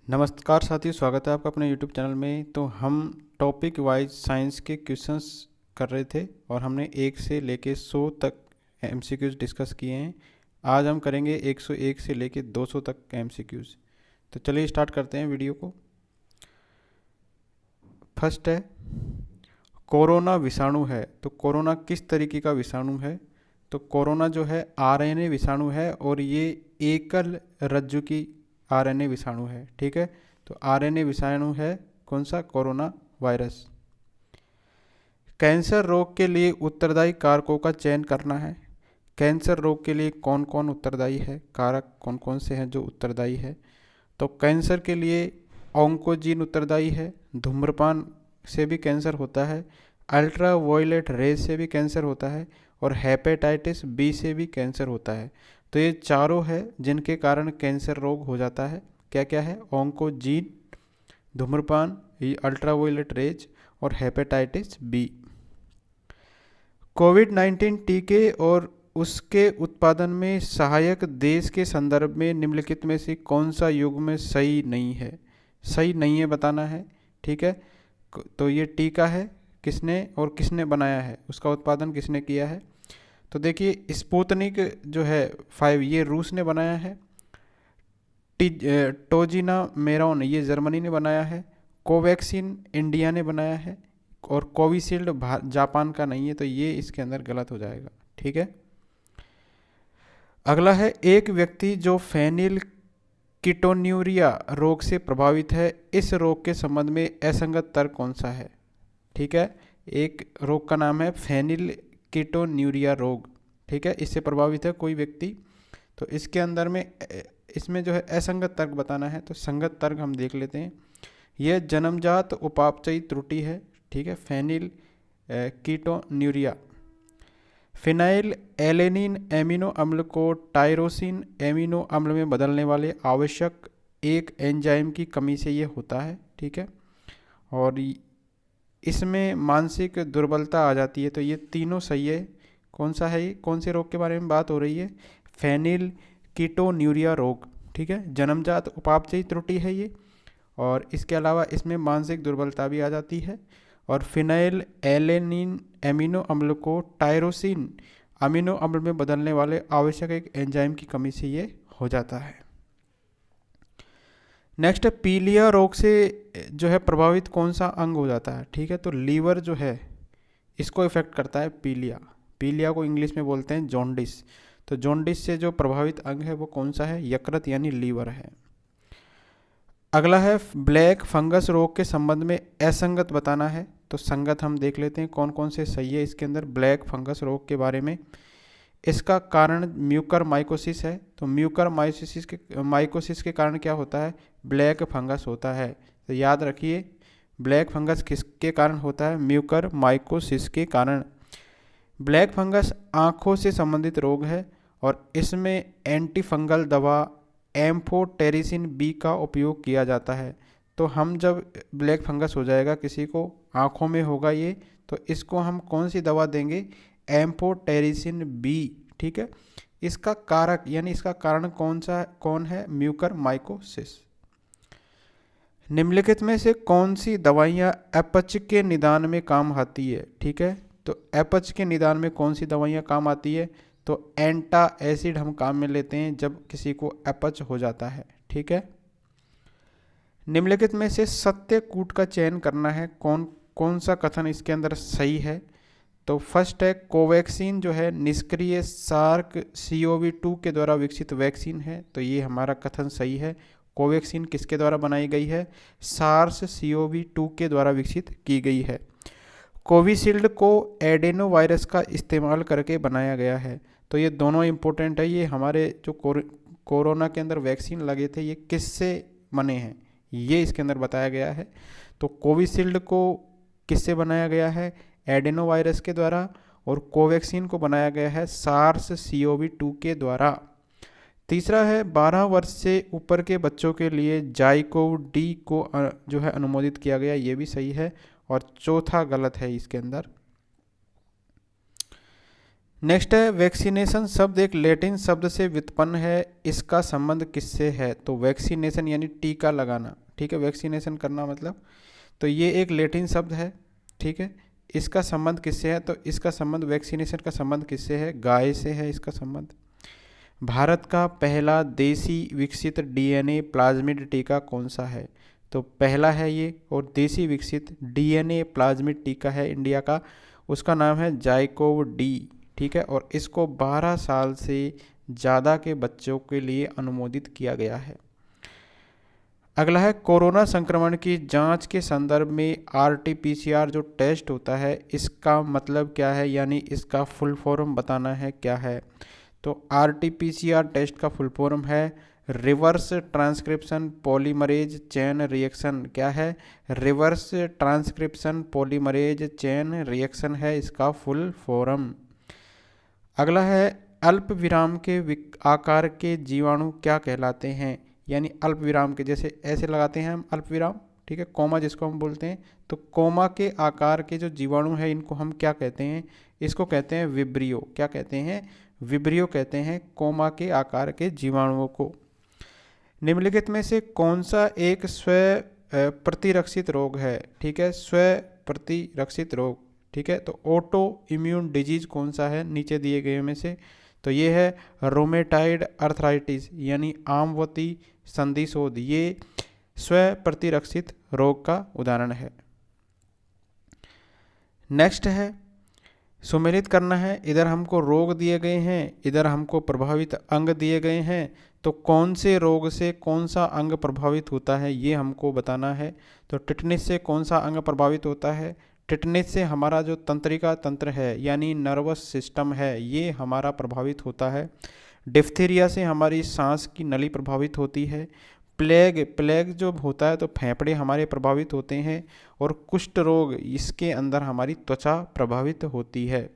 नमस्कार साथियों, स्वागत है आपका अपने YouTube चैनल में। तो हम टॉपिक वाइज साइंस के क्वेश्चंस कर रहे थे और हमने 1 से लेके 100 तक MCQs डिस्कस किए हैं। आज हम करेंगे 101 से लेके 200 तक MCQs। तो चलिए स्टार्ट करते हैं वीडियो को। फर्स्ट है, कोरोना विषाणु है तो कोरोना किस तरीके का विषाणु है? तो कोरोना जो है RNA विषाणु है और ये एकल रज्जु की RNA विषाणु है। ठीक है, तो RNA विषाणु है कौन सा? Corona virus. कैंसर रोग के लिए उत्तरदायी कारकों का चयन करना है। कैंसर रोग के लिए कौन कौन उत्तरदायी है, कारक कौन कौन से हैं जो उत्तरदायी है? तो कैंसर के लिए ऑन्कोजीन उत्तरदायी है, धूम्रपान से भी कैंसर होता है, अल्ट्रा वायलेट रेज से भी कैंसर होता है और हेपेटाइटिस बी से भी कैंसर होता है। तो ये चारों है जिनके कारण कैंसर रोग हो जाता है। क्या क्या है? ऑन्कोजीन, धूम्रपान, अल्ट्रा वायलेट रेज और हेपेटाइटिस बी। कोविड-19 टीके और उसके उत्पादन में सहायक देश के संदर्भ में निम्नलिखित में से कौन सा युग्म सही नहीं है? सही नहीं है बताना है। ठीक है, तो ये टीका है किसने और किसने बनाया है, उसका उत्पादन किसने किया है? तो देखिए, स्पुतनिक जो है 5 ये रूस ने बनाया है, टोजिना मेरोन ये जर्मनी ने बनाया है, कोवैक्सीन इंडिया ने बनाया है और कोविशील्ड जापान का नहीं है। तो ये इसके अंदर गलत हो जाएगा। ठीक है, अगला है, एक व्यक्ति जो फेनिल कीटोन्यूरिया रोग से प्रभावित है, इस रोग के संबंध में असंगत तर्क कौन सा है? ठीक है, एक रोग का नाम है फेनिल कीटोन्यूरिया रोग। ठीक है, इससे प्रभावित है कोई व्यक्ति। तो इसके अंदर में इसमें जो है असंगत तर्क बताना है। तो संगत तर्क हम देख लेते हैं। यह जन्मजात उपापचयी त्रुटि है। ठीक है, phenylketonuria. Phenylalanine amino अम्ल को टायरोसिन एमिनो अम्ल में बदलने वाले आवश्यक एक एंजाइम की कमी से ये होता है। ठीक है, और इसमें मानसिक दुर्बलता आ जाती है। तो ये तीनों सही है। कौन सा है ये? कौन से रोग के बारे में बात हो रही है? फेनिल कीटोन्यूरिया रोग। ठीक है, जन्मजात उपापचयी त्रुटि है ये, और इसके अलावा इसमें मानसिक दुर्बलता भी आ जाती है। और फिनाइल एलेनिन एमिनो अम्ल को टायरोसिन अमीनो अम्ल में बदलने वाले आवश्यक एक एंजाइम की कमी से ये हो जाता है। नेक्स्ट है, पीलिया रोग से जो है प्रभावित कौन सा अंग हो जाता है? ठीक है, तो लीवर जो है इसको इफेक्ट करता है पीलिया। पीलिया को इंग्लिश में बोलते हैं जॉन्डिस। तो जॉन्डिस से जो प्रभावित अंग है वो कौन सा है? यकृत यानी लीवर है। अगला है, ब्लैक फंगस रोग के संबंध में असंगत बताना है। तो संगत हम देख लेते हैं कौन कौन से सही है इसके अंदर ब्लैक फंगस रोग के बारे में। इसका कारण म्यूकर माइकोसिस है। तो म्यूकर माइकोसिस के कारण क्या होता है? ब्लैक फंगस होता है। तो याद रखिए, ब्लैक फंगस किसके कारण होता है? म्यूकर माइकोसिस के कारण। ब्लैक फंगस आँखों से संबंधित रोग है और इसमें एंटी फंगल दवा एम्फोटेरिसिन बी का उपयोग किया जाता है। तो हम जब ब्लैक फंगस हो जाएगा किसी को, आँखों में होगा ये, तो इसको हम कौन सी दवा देंगे? Amphotericin B. ठीक है, इसका कारक यानी इसका कारण कौन है? Mucormycosis. निम्नलिखित में से कौन सी दवाइयाँ अपच के निदान में काम आती है? ठीक है, तो अपच के निदान में कौन सी दवाइयाँ काम आती है? तो एंटा एसिड हम काम में लेते हैं जब किसी को अपच हो जाता है। ठीक है, निम्नलिखित में से सत्य कूट का चयन करना है। कौन कौन सा कथन इसके अंदर सही है? तो फर्स्ट है, कोवैक्सीन जो है निष्क्रिय सार्क CoV-2 के द्वारा विकसित वैक्सीन है। तो ये हमारा कथन सही है। कोवैक्सीन किसके द्वारा बनाई गई है? सार्स CoV-2 के द्वारा विकसित की गई है। कोविशील्ड को एडेनो वायरस का इस्तेमाल करके बनाया गया है। तो ये दोनों इम्पोर्टेंट है। ये हमारे जो कोरोना के अंदर वैक्सीन लगे थे ये किससे बने हैं, ये इसके अंदर बताया गया है। तो कोविशील्ड को किससे बनाया गया है? एडेनो वायरस के द्वारा। और कोवैक्सीन को बनाया गया है सार्स CoV-2 के द्वारा। तीसरा है, 12 वर्ष से ऊपर के बच्चों के लिए जाइकोव डी को जो है अनुमोदित किया गया, ये भी सही है। और चौथा गलत है इसके अंदर। नेक्स्ट है वैक्सीनेशन शब्द एक लैटिन शब्द से व्युत्पन्न है, इसका संबंध किससे है? तो वैक्सीनेशन यानी टीका लगाना, ठीक है, वैक्सीनेशन करना मतलब, तो ये एक लैटिन शब्द है, ठीक है। इसका संबंध किससे है? तो इसका संबंध, वैक्सीनेशन का संबंध किससे है? गाय से है इसका संबंध। भारत का पहला देसी विकसित डीएनए प्लाज्मिड टीका कौन सा है? तो पहला है ये, और देसी विकसित डीएनए प्लाज्मिड टीका है इंडिया का, उसका नाम है जाइकोव डी, ठीक है। और इसको 12 साल से ज़्यादा के बच्चों के लिए अनुमोदित किया गया है। अगला है कोरोना संक्रमण की जांच के संदर्भ में आरटीपीसीआर जो टेस्ट होता है, इसका मतलब क्या है, यानी इसका फुल फॉर्म बताना है क्या है? तो आरटीपीसीआर टेस्ट का फुल फॉर्म है reverse transcription polymerase chain reaction. क्या है? Reverse transcription polymerase chain reaction है इसका फुल फॉर्म। अगला है अल्प विराम के आकार के जीवाणु क्या कहलाते हैं? यानी अल्प विराम के, जैसे ऐसे लगाते हैं हम अल्प विराम, ठीक है, कोमा जिसको हम बोलते हैं, तो कोमा के आकार के जो जीवाणु हैं इनको हम क्या कहते हैं? इसको कहते हैं विब्रियो। क्या कहते हैं? विब्रियो कहते हैं कोमा के आकार के जीवाणुओं को। निम्नलिखित में से कौन सा एक स्व प्रतिरक्षित रोग है? ठीक है, स्व प्रतिरक्षित रोग, ठीक है। तो ऑटो इम्यून डिजीज कौन सा है नीचे दिए गए में से? तो ये है रोमेटाइड अर्थराइटिस यानी आमवती संधिशोथ, ये स्व प्रतिरक्षित रोग का उदाहरण है। नेक्स्ट है सुमेलित करना है। इधर हमको रोग दिए गए हैं, इधर हमको प्रभावित अंग दिए गए हैं, तो कौन से रोग से कौन सा अंग प्रभावित होता है ये हमको बताना है। तो टिटनिस से कौन सा अंग प्रभावित होता है? टिटनिस से हमारा जो तंत्रिका तंत्र है यानी नर्वस सिस्टम है ये हमारा प्रभावित होता है। डिप्थीरिया से हमारी सांस की नली प्रभावित होती है। प्लेग जो होता है तो फेफड़े हमारे प्रभावित होते हैं। और कुष्ठ रोग, इसके अंदर हमारी त्वचा प्रभावित होती है।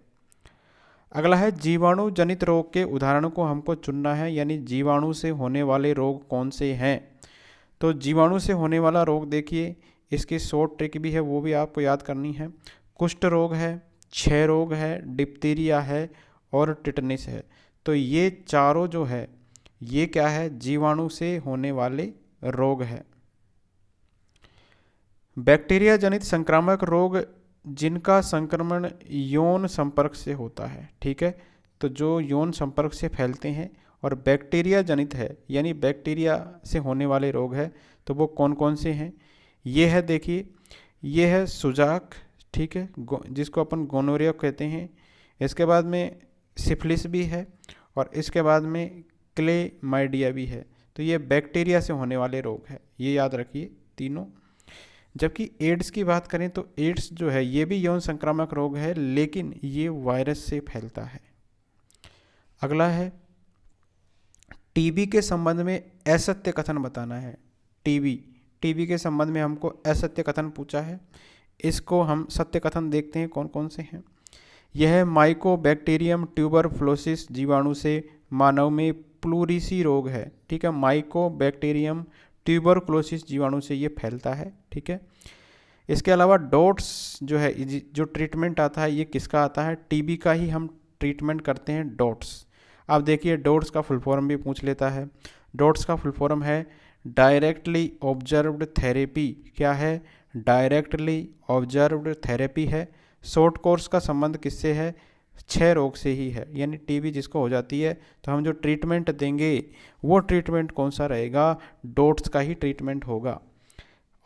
अगला है जीवाणु जनित रोग के उदाहरणों को हमको चुनना है, यानी जीवाणु से होने वाले रोग कौन से हैं। तो जीवाणु से होने वाला रोग देखिए, इसकी शॉर्ट ट्रिक भी है, वो भी आपको याद करनी है। कुष्ठ रोग है, क्षय रोग है, डिप्थीरिया है और टिटनिस है। तो ये चारों जो है ये क्या है? जीवाणु से होने वाले रोग है। बैक्टीरिया जनित संक्रामक रोग जिनका संक्रमण यौन संपर्क से होता है, ठीक है, तो जो यौन संपर्क से फैलते हैं और बैक्टीरिया जनित है यानी बैक्टीरिया से होने वाले रोग है, तो वो कौन कौन से हैं? ये है, देखिए, ये है सुजाक, ठीक है, जिसको अपन गोनोरिया कहते हैं। इसके बाद में सिफिलिस भी है और इसके बाद में क्लेमाइडिया भी है। तो ये बैक्टीरिया से होने वाले रोग है, ये याद रखिए तीनों। जबकि एड्स की बात करें तो एड्स जो है ये भी यौन संक्रामक रोग है, लेकिन ये वायरस से फैलता है। अगला है टीबी के संबंध में असत्य कथन बताना है। टीबी के संबंध में हमको असत्य कथन पूछा है, इसको हम सत्य कथन देखते हैं कौन कौन से हैं। यह माइकोबैक्टीरियम ट्यूबरफ्लोसिस जीवाणु से मानव में प्लूरिसी रोग है, ठीक है, माइकोबैक्टीरियम ट्यूबरक्लोसिस जीवाणु से ये फैलता है, ठीक है। इसके अलावा डॉट्स जो है, जो ट्रीटमेंट आता है ये किसका आता है? टीबी का ही हम ट्रीटमेंट करते हैं, डॉट्स। अब देखिए डॉट्स का फुल फॉर्म भी पूछ लेता है। डॉट्स का फुल फॉर्म है डायरेक्टली ऑब्जर्व्ड थेरेपी। क्या है? डायरेक्टली ऑब्जर्व्ड थेरेपी है। शॉर्ट कोर्स का संबंध किससे है? क्षय रोग से ही है, यानी टीबी जिसको हो जाती है तो हम जो ट्रीटमेंट देंगे वो ट्रीटमेंट कौन सा रहेगा? डॉट्स का ही ट्रीटमेंट होगा।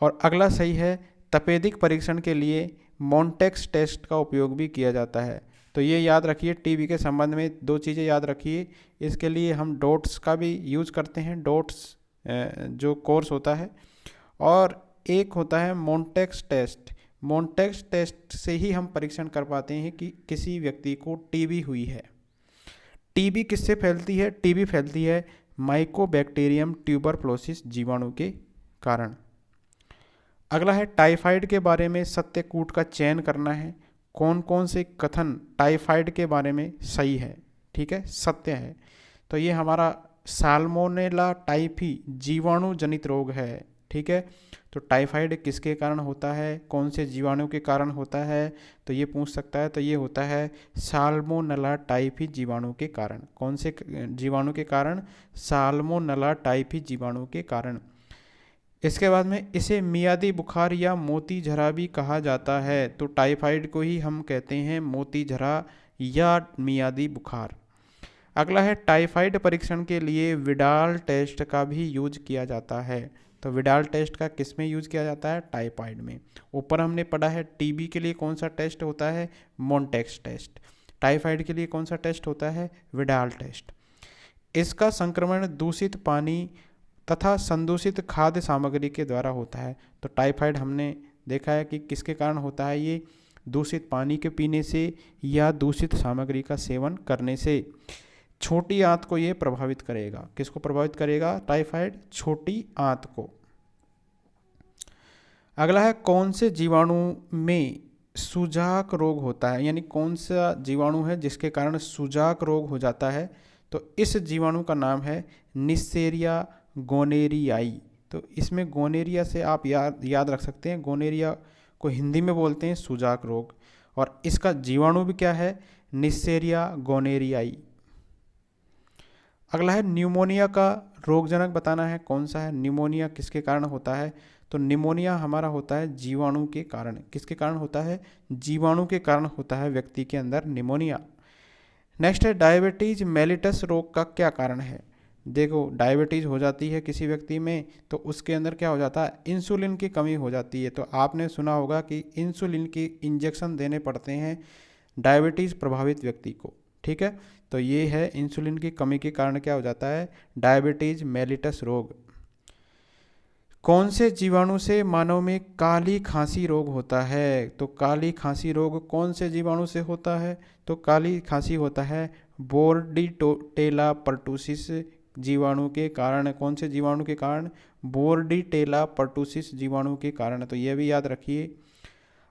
और अगला सही है, तपेदिक परीक्षण के लिए मॉन्टेक्स टेस्ट का उपयोग भी किया जाता है। तो ये याद रखिए, टीबी के संबंध में दो चीज़ें याद रखिए। इसके लिए हम डॉट्स का भी यूज करते हैं, डॉट्स जो कोर्स होता है, और एक होता है मॉन्टेक्स टेस्ट। मॉन्टेक्स टेस्ट से ही हम परीक्षण कर पाते हैं कि किसी व्यक्ति को टीबी हुई है। टीबी किससे फैलती है? टीबी फैलती है माइकोबैक्टीरियम ट्यूबरफ्लोसिस जीवाणु के कारण। अगला है टाइफाइड के बारे में सत्य कूट का चयन करना है। कौन कौन से कथन टाइफाइड के बारे में सही है, ठीक है, सत्य है? तो ये हमारा साल्मोनेला टाइफी जीवाणु जनित रोग है, ठीक है। तो टाइफाइड किसके कारण होता है, कौन से जीवाणु के कारण होता है, तो ये पूछ सकता है। तो ये होता है साल्मोनेला टाइफी जीवाणु के कारण। कौन से जीवाणु के कारण, साल्मोनेला टाइफी जीवाणु के कारण। इसके बाद में इसे मियादी बुखार या मोती झरा भी कहा जाता है। तो टाइफाइड को ही हम कहते हैं मोती झरा या मियादी बुखार। अगला है टाइफाइड परीक्षण के लिए विडाल टेस्ट का भी यूज किया जाता है। तो विडाल टेस्ट का किस में यूज किया जाता है, टाइफाइड में। ऊपर हमने पढ़ा है टीबी के लिए कौन सा टेस्ट होता है, मोन्टेक्स टेस्ट। टाइफाइड के लिए कौन सा टेस्ट होता है, विडाल टेस्ट। इसका संक्रमण दूषित पानी तथा संदूषित खाद्य सामग्री के द्वारा होता है। तो टाइफाइड हमने देखा है कि किसके कारण होता है, ये दूषित पानी के पीने से या दूषित सामग्री का सेवन करने से। छोटी आंत को ये प्रभावित करेगा। किसको प्रभावित करेगा, टाइफाइड छोटी आंत को। अगला है कौन से जीवाणु में सूजाक रोग होता है, यानी कौन सा जीवाणु है जिसके कारण सूजाक रोग हो जाता है। तो इस जीवाणु का नाम है निस्सेरिया गोनेरियाई। तो इसमें गोनेरिया से आप याद रख सकते हैं, गोनेरिया को हिंदी में बोलते हैं सूजाक रोग, और इसका जीवाणु भी क्या है, निस्सेरिया गोनेरियाई। अगला है न्यूमोनिया का रोगजनक बताना है, कौन सा है, न्यूमोनिया किसके कारण होता है। तो न्यूमोनिया हमारा होता है जीवाणु के कारण। किसके कारण होता है, जीवाणु के कारण होता है व्यक्ति के अंदर न्यूमोनिया। नेक्स्ट है डायबिटीज मेलिटस रोग का क्या कारण है। देखो डायबिटीज हो जाती है किसी व्यक्ति में तो उसके अंदर क्या हो जाता है, इंसुलिन की कमी हो जाती है। तो आपने सुना होगा कि इंसुलिन की इंजेक्शन देने पड़ते हैं डायबिटीज़ प्रभावित व्यक्ति को, ठीक है। तो ये है इंसुलिन की कमी के कारण क्या हो जाता है, डायबिटीज मेलिटस रोग। कौन से जीवाणु से मानव में काली खांसी रोग होता है। तो काली खांसी रोग कौन से जीवाणु से होता है, तो काली खांसी होता है बोर्डीटेला पर्टुसिस जीवाणु के कारण। कौन से जीवाणु के कारण, बोर्डीटेला पर्टुसिस जीवाणु के कारण। तो यह भी याद रखिए।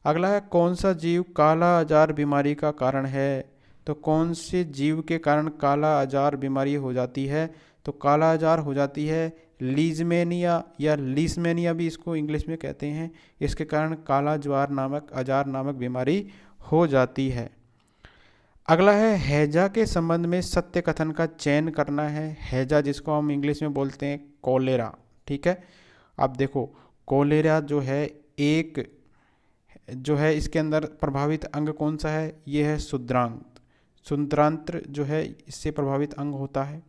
अगला है कौन सा जीव काला अजार बीमारी का कारण है। तो कौन से जीव के कारण काला अजार बीमारी हो जाती है, तो काला अजार हो जाती है लीजमेनिया या लीसमेनिया भी इसको इंग्लिश में कहते हैं। इसके कारण काला ज्वार नामक अजार नामक बीमारी हो जाती है। अगला है हैजा के संबंध में सत्य कथन का चयन करना है। हैजा जिसको हम इंग्लिश में बोलते हैं कोलेरा, ठीक है। अब देखो कोलेरा जो है एक जो है इसके अंदर प्रभावित अंग कौन सा है, ये है शुद्रांत्र जो है इससे प्रभावित अंग होता है।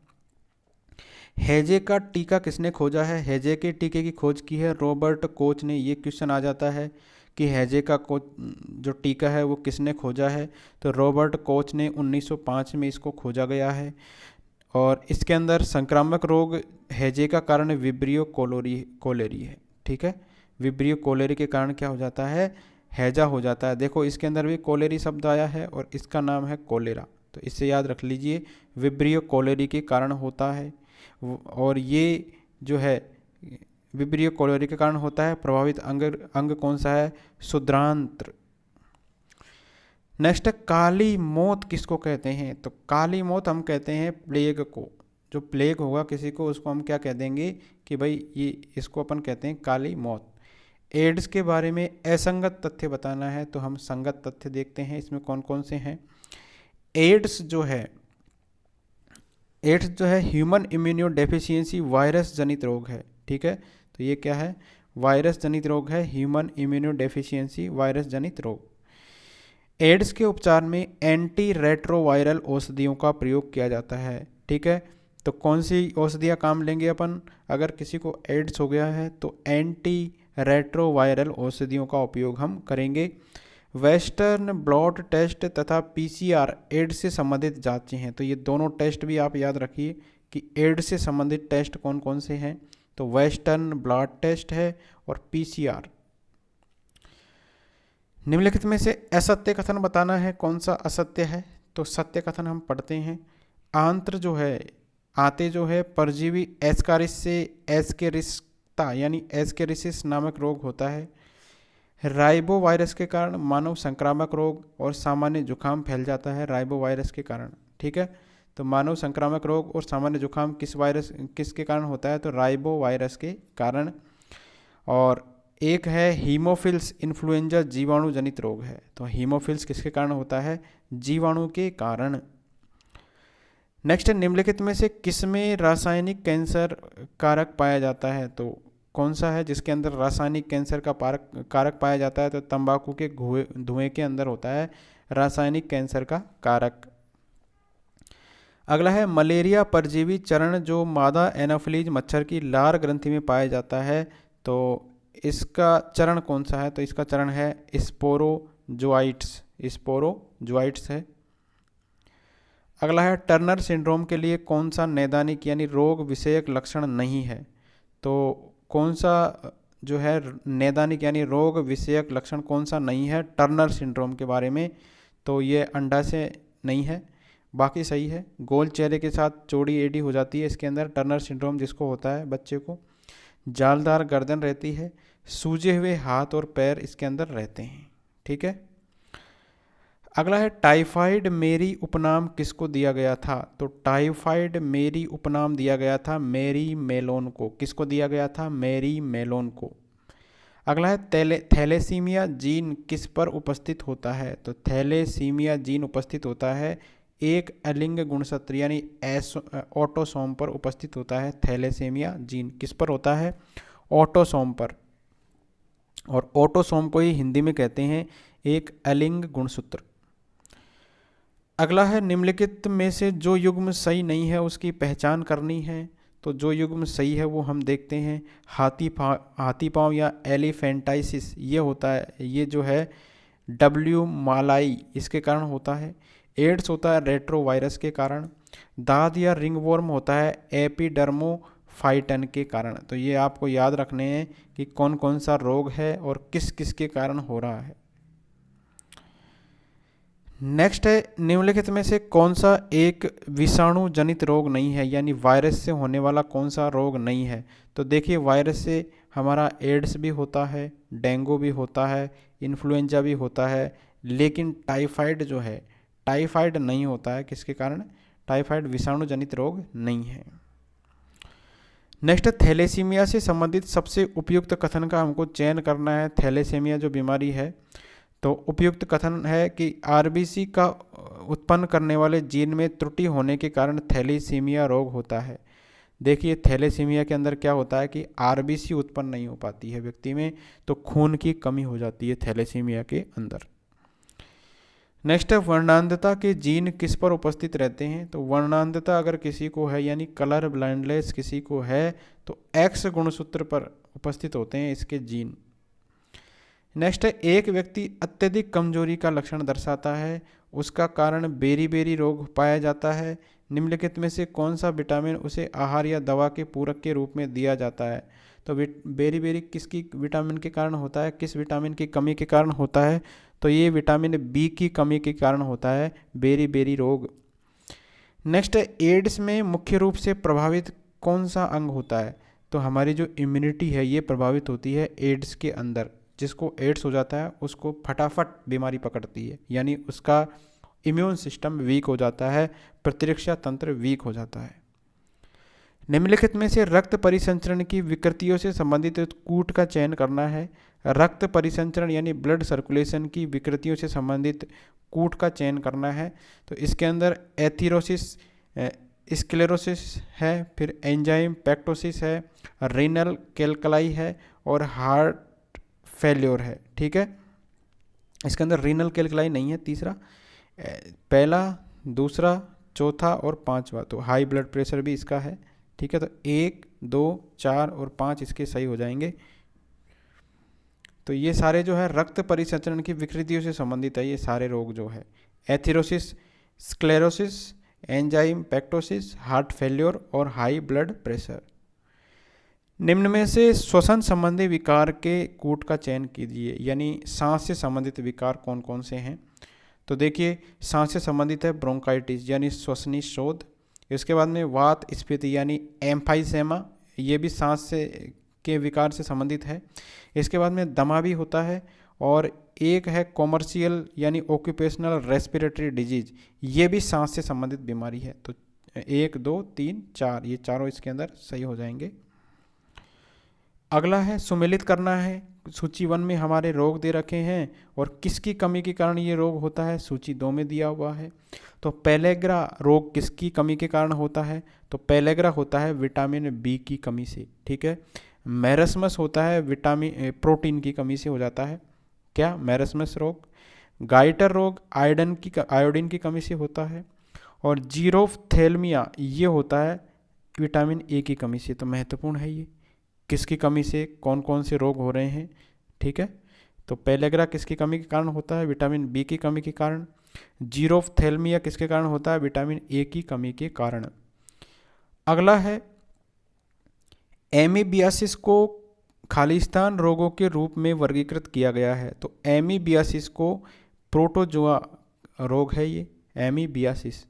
हैजे का टीका किसने खोजा है, हैजे के टीके की खोज की है रॉबर्ट कोच ने। ये क्वेश्चन आ जाता है कि हैजे का जो टीका है वो किसने खोजा है, तो रॉबर्ट कोच ने 1905 में इसको खोजा गया है। और इसके अंदर संक्रामक रोग हैजे का कारण विब्रियो कोलेरी है, ठीक है। विब्रियो कोलेरी के कारण क्या हो जाता है, हैजा हो जाता है। देखो इसके अंदर भी कोलेरी शब्द आया है और इसका नाम है कोलेरा, तो इससे याद रख लीजिए विब्रियो कोलेरी के कारण होता है। और ये जो है विब्रियो कोलेरी के कारण होता है। प्रभावित अंग कौन सा है, शुद्रांत्र। नेक्स्ट काली मौत किसको कहते हैं, तो काली मौत हम कहते हैं प्लेग को। जो प्लेग होगा किसी को उसको हम क्या कह देंगे कि भाई ये इसको अपन कहते हैं काली मौत। एड्स के बारे में असंगत तथ्य बताना है, तो हम संगत तथ्य देखते हैं इसमें कौन कौन से हैं। एड्स जो है ह्यूमन इम्यूनो डेफिशिएंसी वायरस जनित रोग है, ठीक है। तो ये क्या है, वायरस जनित रोग है, ह्यूमन इम्यूनो डेफिशिएंसी वायरस जनित रोग। एड्स के उपचार में एंटी रेट्रोवायरल औषधियों का प्रयोग किया जाता है, ठीक है। तो कौन सी औषधियाँ काम लेंगे अपन, अगर किसी को एड्स हो गया है तो एंटी रेट्रोवायरल औषधियों का उपयोग हम करेंगे। वेस्टर्न ब्लॉट टेस्ट तथा पीसीआर एड्स से संबंधित जांचें हैं। तो ये दोनों टेस्ट भी आप याद रखिए कि एड्स से संबंधित टेस्ट कौन कौन से हैं, तो वेस्टर्न ब्लॉट टेस्ट है और पीसीआर। निम्नलिखित में से असत्य कथन बताना है, कौन सा असत्य है। तो सत्य कथन हम पढ़ते हैं, आंतें जो है परजीवी एस्कारिस से एस्केरिस्टा यानी एस्केरिसिस नामक रोग होता है। राइबो वायरस के कारण मानव संक्रामक रोग और सामान्य जुकाम फैल जाता है राइबो वायरस के कारण, ठीक है। तो मानव संक्रामक रोग और सामान्य जुकाम किसके कारण होता है, तो राइबो वायरस के कारण। और एक है हीमोफिल्स इन्फ्लुएंजा जीवाणु जनित रोग है। तो हीमोफिल्स किसके कारण होता है? जीवाणु के कारण। नेक्स्ट है निम्नलिखित में से किसमें रासायनिक कैंसर कारक पाया जाता है? तो कौन सा है जिसके अंदर रासायनिक कैंसर का कारक पाया जाता है? तो तंबाकू के धुएं के अंदर होता है रासायनिक कैंसर का कारक। अगला है मलेरिया परजीवी चरण जो मादा एनाफिलीज मच्छर की लार ग्रंथि में पाया जाता है, तो इसका चरण कौन सा है? तो इसका चरण है स्पोरोजोआइट्स, स्पोरोजोआइट्स है। अगला है टर्नर सिंड्रोम के लिए कौन सा नैदानिक यानी रोग विषयक लक्षण नहीं है? तो कौन सा जो है नैदानिक यानी रोग विषयक लक्षण कौन सा नहीं है टर्नर सिंड्रोम के बारे में? तो ये अंडा से नहीं है, बाकी सही है। गोल चेहरे के साथ चौड़ी एड़ी हो जाती है इसके अंदर टर्नर सिंड्रोम जिसको होता है बच्चे को। जालदार गर्दन रहती है, सूजे हुए हाथ और पैर इसके अंदर रहते हैं। ठीक है। अगला है टाइफाइड मेरी उपनाम किसको दिया गया था? तो टाइफाइड मेरी उपनाम दिया गया था मैरी मेलोन को। किसको दिया गया था? मैरी मेलोन को। अगला है थैलेसीमिया जीन किस पर उपस्थित होता है? तो थैलेसीमिया जीन उपस्थित होता है एक अलिंग गुणसूत्र यानी ऑटोसोम पर उपस्थित होता है। थैलेसीमिया जीन किस पर होता है? ऑटोसोम पर। और ऑटोसोम को ही हिंदी में कहते हैं एक अलिंग गुणसूत्र। अगला है निम्नलिखित में से जो युग्म सही नहीं है उसकी पहचान करनी है। तो जो युग्म सही है वो हम देखते हैं। हाथी पाँव या एलिफेंटाइसिस ये होता है, ये जो है डब्ल्यू मालाई इसके कारण होता है। एड्स होता है रेट्रोवायरस के कारण। दाद या रिंगवॉर्म होता है एपिडर्मोफाइटन के कारण। तो ये आपको याद रखने हैं कि कौन कौन सा रोग है और किस किस के कारण हो रहा है। नेक्स्ट है निम्नलिखित में से कौन सा एक विषाणु जनित रोग नहीं है यानी वायरस से होने वाला कौन सा रोग नहीं है? तो देखिए वायरस से हमारा एड्स भी होता है, डेंगू भी होता है, इन्फ्लुएंजा भी होता है, लेकिन टाइफाइड जो है टाइफाइड नहीं होता है। किसके कारण? टाइफाइड विषाणु जनित रोग नहीं है। नेक्स्ट थैलेसीमिया से संबंधित सबसे उपयुक्त कथन का हमको चयन करना है। थैलेसीमिया जो बीमारी है तो उपयुक्त कथन है कि आरबीसी का उत्पन्न करने वाले जीन में त्रुटि होने के कारण थैलेसीमिया रोग होता है। देखिए थैलेसीमिया के अंदर क्या होता है कि आरबीसी उत्पन्न नहीं हो पाती है व्यक्ति में, तो खून की कमी हो जाती है थैलेसीमिया के अंदर। नेक्स्ट है वर्णांधता के जीन किस पर उपस्थित रहते हैं? तो वर्णांधता अगर किसी को है यानी कलर ब्लाइंडनेस किसी को है तो एक्स गुणसूत्र पर उपस्थित होते हैं इसके जीन। नेक्स्ट है एक व्यक्ति अत्यधिक कमजोरी का लक्षण दर्शाता है, उसका कारण बेरी रोग पाया जाता है। निम्नलिखित में से कौन सा विटामिन उसे आहार या दवा के पूरक के रूप में दिया जाता है? तो बेरी किसकी विटामिन के कारण होता है? किस विटामिन की कमी के कारण होता है? तो ये विटामिन बी की कमी के कारण होता है बेरी रोग। नेक्स्ट है एड्स में मुख्य रूप से प्रभावित कौन सा अंग होता है? तो हमारी जो इम्यूनिटी है ये प्रभावित होती है एड्स के अंदर। जिसको एड्स हो जाता है उसको फटाफट बीमारी पकड़ती है यानी उसका इम्यून सिस्टम वीक हो जाता है, प्रतिरक्षा तंत्र वीक हो जाता है। निम्नलिखित में से रक्त परिसंचरण की विकृतियों से संबंधित कूट का चयन करना है। रक्त परिसंचरण यानी ब्लड सर्कुलेशन की विकृतियों से संबंधित कूट का चयन करना है। तो इसके अंदर एथीरोसिस, स्क्लेरोसिस है, फिर एंजाइम पैक्टोसिस है, रीनल कैल्कलाई है और हार्ट फेल्योर है। ठीक है, इसके अंदर रीनल कैल्कलाई नहीं है। तीसरा, पहला, दूसरा, चौथा और पांचवा, तो हाई ब्लड प्रेशर भी इसका है। ठीक है, तो 1, 2, 4 और 5 इसके सही हो जाएंगे। तो ये सारे जो है रक्त परिसंचरण की विकृतियों से संबंधित है ये सारे रोग जो है एथीरोसिस, स्क्लेरोसिस, एंजाइम पैक्टोसिस, हार्ट फेल्योर और हाई ब्लड प्रेशर। निम्न में से श्वसन संबंधी विकार के कूट का चयन कीजिए यानी सांस से संबंधित विकार कौन कौन से हैं? तो देखिए सांस से संबंधित है ब्रोंकाइटिस यानी श्वसनी शोथ। इसके बाद में वात स्फीति यानी एम्फाइसेमा, ये भी सांस से के विकार से संबंधित है। इसके बाद में दमा भी होता है और एक है कॉमर्शियल यानी ऑक्यूपेशनल रेस्पिरेटरी डिजीज, ये भी सांस से संबंधित बीमारी है। तो 1, 2, 3, 4 ये चारों इसके अंदर सही हो जाएंगे। अगला है सुमेलित करना है। सूची 1 में हमारे रोग दे रखे हैं और किसकी कमी के कारण ये रोग होता है, सूची 2 में दिया हुआ है। तो पेलेग्रा रोग किसकी कमी के कारण होता है, तो पेलेग्रा होता है विटामिन बी की कमी से, ठीक है। मैरस्मस होता है प्रोटीन की कमी से हो जाता है, क्या, मैरस्मस रोग। गाइटर रोग आयोडीन की कमी से होता है। और जीरोफ्थेल्मिया ये होता है विटामिन ए की कमी से। तो महत्वपूर्ण है ये, किसकी कमी से कौन कौन से रोग हो रहे हैं, ठीक है। तो पेलेग्रा किसकी कमी के कारण होता है, विटामिन बी की कमी के कारण। जीरोफ्थेल्मिया किसके कारण होता है, विटामिन ए की कमी के कारण। अगला है एमीबियासिस को खालिस्तान रोगों के रूप में वर्गीकृत किया गया है। तो एमीबियासिस को प्रोटोजोआ रोग है ये, एमीबियासिस।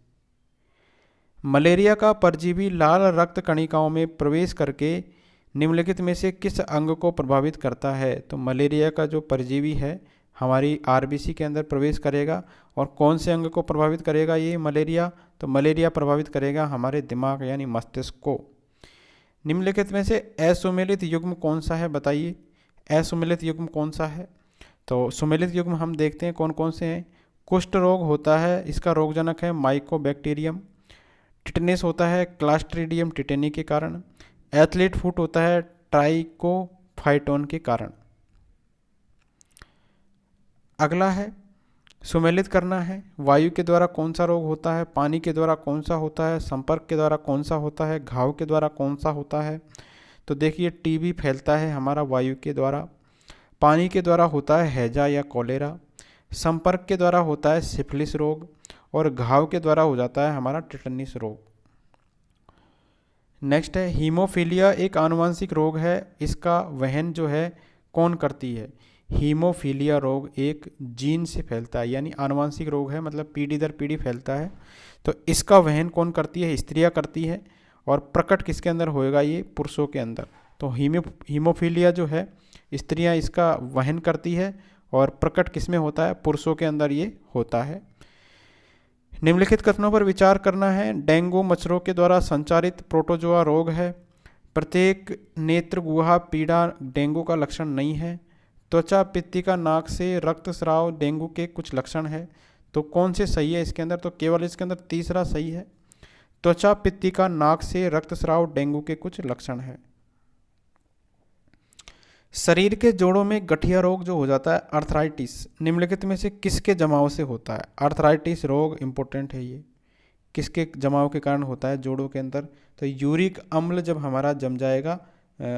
मलेरिया का परजीवी लाल रक्त कणिकाओं में प्रवेश करके निम्नलिखित में से किस अंग को प्रभावित करता है। तो मलेरिया का जो परजीवी है हमारी आरबीसी के अंदर प्रवेश करेगा और कौन से अंग को प्रभावित करेगा ये मलेरिया, तो मलेरिया प्रभावित करेगा हमारे दिमाग यानी मस्तिष्क को। निम्नलिखित में से असुमेलित युग्म कौन सा है, बताइए असुमेलित युग्म कौन सा है। तो सुमेलित युग्म हम देखते हैं कौन कौन से हैं। कुष्ठ रोग होता है, इसका रोगजनक है माइकोबैक्टीरियम। टिटनेस होता है क्लास्ट्रीडियम टिटेनी के कारण। एथलीट फुट होता है ट्राइकोफाइटोन के कारण। अगला है सुमेलित करना है। वायु के द्वारा कौन सा रोग होता है, पानी के द्वारा कौन सा होता है, संपर्क के द्वारा कौन सा होता है, घाव के द्वारा कौन सा होता है। तो देखिए टीबी फैलता है हमारा वायु के द्वारा, पानी के द्वारा होता है हैजा या कॉलेरा, संपर्क के द्वारा होता है सिफिलिस रोग और घाव के द्वारा हो जाता है हमारा टिटनिस रोग। नेक्स्ट है हीमोफीलिया एक आनुवंशिक रोग है, इसका वहन जो है कौन करती है। हीमोफीलिया रोग एक जीन से फैलता है, यानी आनुवंशिक रोग है, मतलब पीढ़ी दर पीढ़ी फैलता है। तो इसका वहन कौन करती है, स्त्रियां करती है। और प्रकट किसके अंदर होएगा, ये पुरुषों के अंदर। तो हीमोफीलिया जो है स्त्रियां इसका वहन करती है और प्रकट किसमें होता है, पुरुषों के अंदर ये होता है। निम्नलिखित कथनों पर विचार करना है। डेंगू मच्छरों के द्वारा संचारित प्रोटोजोआ रोग है। प्रत्येक नेत्र गुहा पीड़ा डेंगू का लक्षण नहीं है। त्वचा पित्तिका नाक से रक्तस्राव डेंगू के कुछ लक्षण है। तो कौन से सही है इसके अंदर, तो केवल इसके अंदर तीसरा सही है। त्वचा पित्तिका नाक से रक्तस्राव डेंगू के कुछ लक्षण है। शरीर के जोड़ों में गठिया रोग जो हो जाता है अर्थराइटिस, निम्नलिखित में से किसके जमाव से होता है। अर्थराइटिस रोग इंपॉर्टेंट है, ये किसके जमाव के कारण होता है जोड़ों के अंदर। तो यूरिक अम्ल जब हमारा जम जाएगा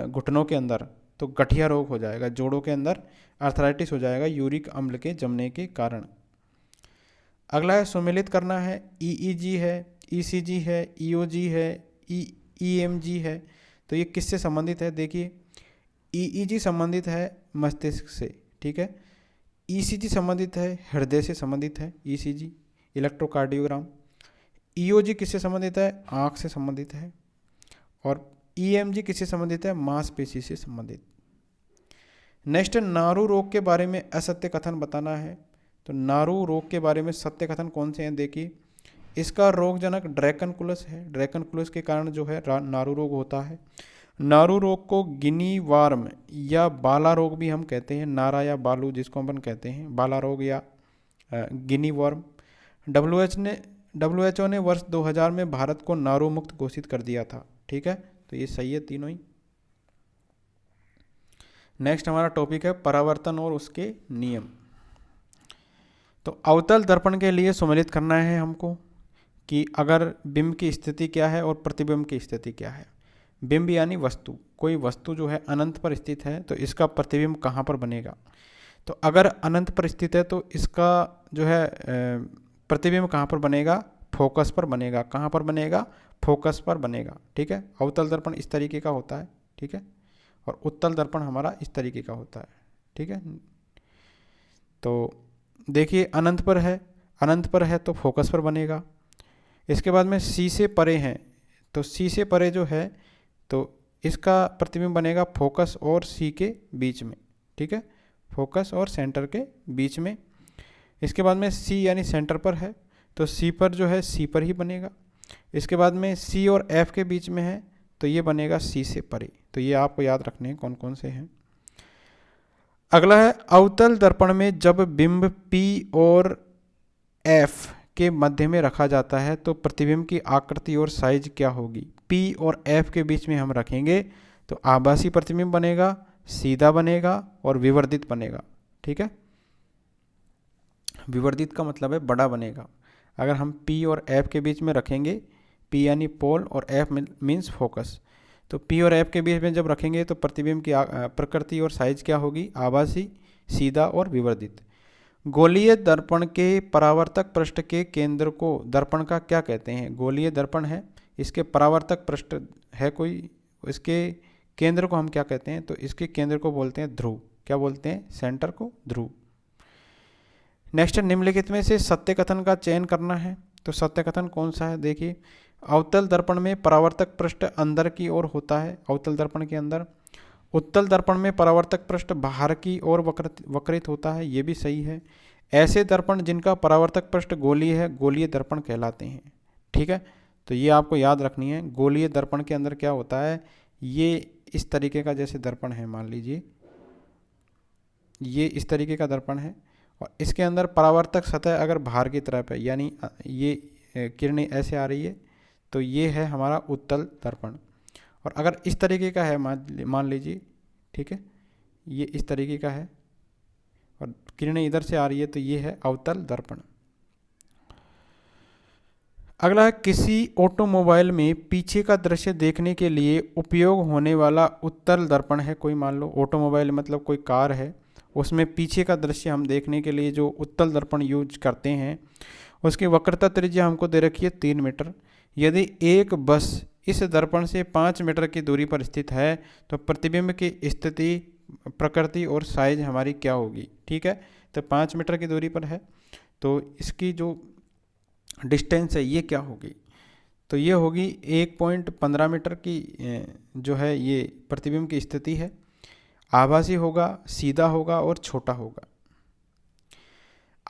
घुटनों के अंदर तो गठिया रोग हो जाएगा, जोड़ों के अंदर अर्थराइटिस हो जाएगा यूरिक अम्ल के जमने के कारण। अगला है सुमेलित करना है। ईईजी है, ईसीजी है, ईओजी है, ईएमजी है। तो ये किससे संबंधित है, देखिए ईईजी संबंधित है मस्तिष्क से, ठीक है। ईसीजी संबंधित है हृदय से संबंधित है, ईसीजी इलेक्ट्रोकार्डियोग्राम। ईओजी किससे संबंधित है, आँख से संबंधित है। और ईएमजी किससे संबंधित है, मांसपेशी से संबंधित। नेक्स्ट नारू रोग के बारे में असत्य कथन बताना है। तो नारू रोग के बारे में सत्य कथन कौन से हैं, देखिए इसका रोगजनक ड्रैकनकुलस है, ड्रैकनकुलस के कारण जो है नारू रोग होता है। नारू रोग को गिनी वार्म या बाला रोग भी हम कहते हैं, नारा या बालू जिसको अपन कहते हैं, बाला रोग या गिनी वर्म। डब्ल्यूएचओ ने वर्ष 2000 में भारत को नारू मुक्त घोषित कर दिया था, ठीक है। तो ये सही है तीनों ही। नेक्स्ट हमारा टॉपिक है परावर्तन और उसके नियम। तो अवतल दर्पण के लिए सुमेलित करना है हमको कि अगर बिंब की स्थिति क्या है और प्रतिबिंब की स्थिति क्या है। बिंब यानी वस्तु, कोई वस्तु जो है अनंत पर स्थित है तो इसका प्रतिबिंब कहाँ पर बनेगा। तो अगर अनंत पर स्थित है तो इसका जो है प्रतिबिंब कहाँ पर बनेगा, फोकस पर बनेगा। कहाँ पर बनेगा, फोकस पर बनेगा, ठीक है। अवतल दर्पण इस तरीके का होता है, ठीक है। और उत्तल दर्पण हमारा इस तरीके का होता है, ठीक है। तो देखिए अनंत पर है तो फोकस पर बनेगा। इसके बाद में सी से परे हैं, तो सी से परे जो है तो इसका प्रतिबिंब बनेगा फोकस और सी के बीच में, ठीक है, फोकस और सेंटर के बीच में। इसके बाद में सी यानी सेंटर पर है तो सी पर जो है सी पर ही बनेगा। इसके बाद में सी और एफ के बीच में है तो ये बनेगा सी से परे। तो ये आपको याद रखने हैं कौन कौन से हैं। अगला है अवतल दर्पण में जब बिंब P और F के मध्य में रखा जाता है तो प्रतिबिंब की आकृति और साइज क्या होगी। P और F के बीच में हम रखेंगे तो आभासी प्रतिबिंब बनेगा, सीधा बनेगा और विवर्धित बनेगा। ठीक है, विवर्धित का मतलब है बड़ा बनेगा। अगर हम P और F के बीच में रखेंगे, P यानी पोल और F मीन्स फोकस, तो P और F के बीच में जब रखेंगे तो प्रतिबिंब की प्रकृति और साइज क्या होगी, आभासी, सीधा और विवर्धित। गोलीय दर्पण के परावर्तक पृष्ठ के केंद्र को दर्पण का क्या कहते हैं। गोलीय दर्पण है, इसके परावर्तक पृष्ठ है कोई, इसके केंद्र को हम क्या कहते हैं, तो इसके केंद्र को बोलते हैं ध्रुव। क्या बोलते हैं, सेंटर को ध्रुव। नेक्स्ट, निम्नलिखित में से सत्य कथन का चयन करना है। तो सत्य कथन कौन सा है, देखिए, अवतल दर्पण में परावर्तक पृष्ठ अंदर की ओर होता है, अवतल दर्पण के अंदर। उत्तल दर्पण में परावर्तक पृष्ठ बाहर की ओर वक्रित होता है, ये भी सही है। ऐसे दर्पण जिनका परावर्तक पृष्ठ गोलीय है गोलीय दर्पण कहलाते हैं। ठीक है, तो ये आपको याद रखनी है। गोलीय दर्पण के अंदर क्या होता है, ये इस तरीके का जैसे दर्पण है, मान लीजिए ये इस तरीके का दर्पण है और इसके अंदर परावर्तक सतह अगर बाहर की तरफ है, यानी ये किरणें ऐसे आ रही है, तो ये है हमारा उत्तल दर्पण। और अगर इस तरीके का है, मान लीजिए, ठीक है, ये इस तरीके का है और किरणें इधर से आ रही है, तो ये है अवतल दर्पण। अगला है, किसी ऑटोमोबाइल में पीछे का दृश्य देखने के लिए उपयोग होने वाला उत्तल दर्पण है कोई। मान लो ऑटोमोबाइल मतलब कोई कार है, उसमें पीछे का दृश्य हम देखने के लिए जो उत्तल दर्पण यूज करते हैं, उसकी वक्रता त्रिज्या हमको दे रखी है 3 मीटर। यदि एक बस इस दर्पण से 5 मीटर की दूरी पर स्थित है तो प्रतिबिंब की स्थिति, प्रकृति और साइज हमारी क्या होगी। ठीक है, तो 5 मीटर की दूरी पर है तो इसकी जो डिस्टेंस है ये क्या होगी, तो ये होगी 1.15 मीटर की जो है ये प्रतिबिंब की स्थिति है। आभासी होगा, सीधा होगा और छोटा होगा।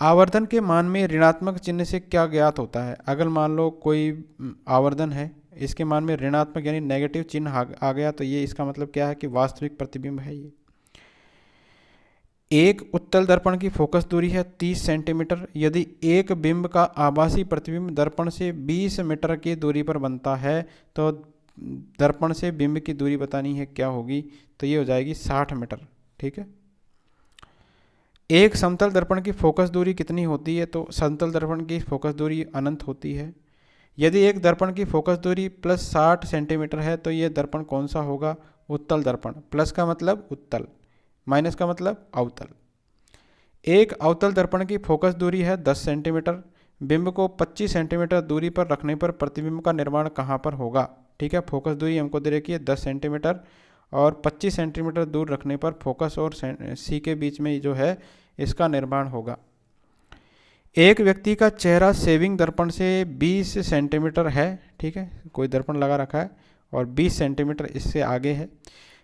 आवर्धन के मान में ऋणात्मक चिन्ह से क्या ज्ञात होता है। अगर मान लो कोई आवर्धन है, इसके मान में ऋणात्मक यानी नेगेटिव चिन्ह आ गया, तो ये इसका मतलब क्या है कि वास्तविक प्रतिबिंब है ये। एक उत्तल दर्पण की फोकस दूरी है 30 सेंटीमीटर। यदि एक बिंब का आभासी प्रतिबिंब दर्पण से 20 मीटर की दूरी पर बनता है तो दर्पण से बिंब की दूरी बतानी है, क्या होगी, तो ये हो जाएगी 60 मीटर। ठीक है, एक समतल दर्पण की फोकस दूरी कितनी होती है, तो समतल दर्पण की फोकस दूरी अनंत होती है। यदि एक दर्पण की फोकस दूरी प्लस 60 सेंटीमीटर है तो ये दर्पण कौन सा होगा, उत्तल दर्पण। प्लस का मतलब उत्तल, माइनस का मतलब अवतल। एक अवतल दर्पण की फोकस दूरी है 10 सेंटीमीटर। बिंब को 25 सेंटीमीटर दूरी पर रखने पर प्रतिबिंब का निर्माण कहाँ पर होगा। ठीक है, फोकस दूरी हमको दे रखी है 10 सेंटीमीटर और 25 सेंटीमीटर दूर रखने पर फोकस और सी के बीच में जो है इसका निर्माण होगा। एक व्यक्ति का चेहरा सेविंग दर्पण से 20 सेंटीमीटर है। ठीक है, कोई दर्पण लगा रखा है और 20 सेंटीमीटर इससे आगे है।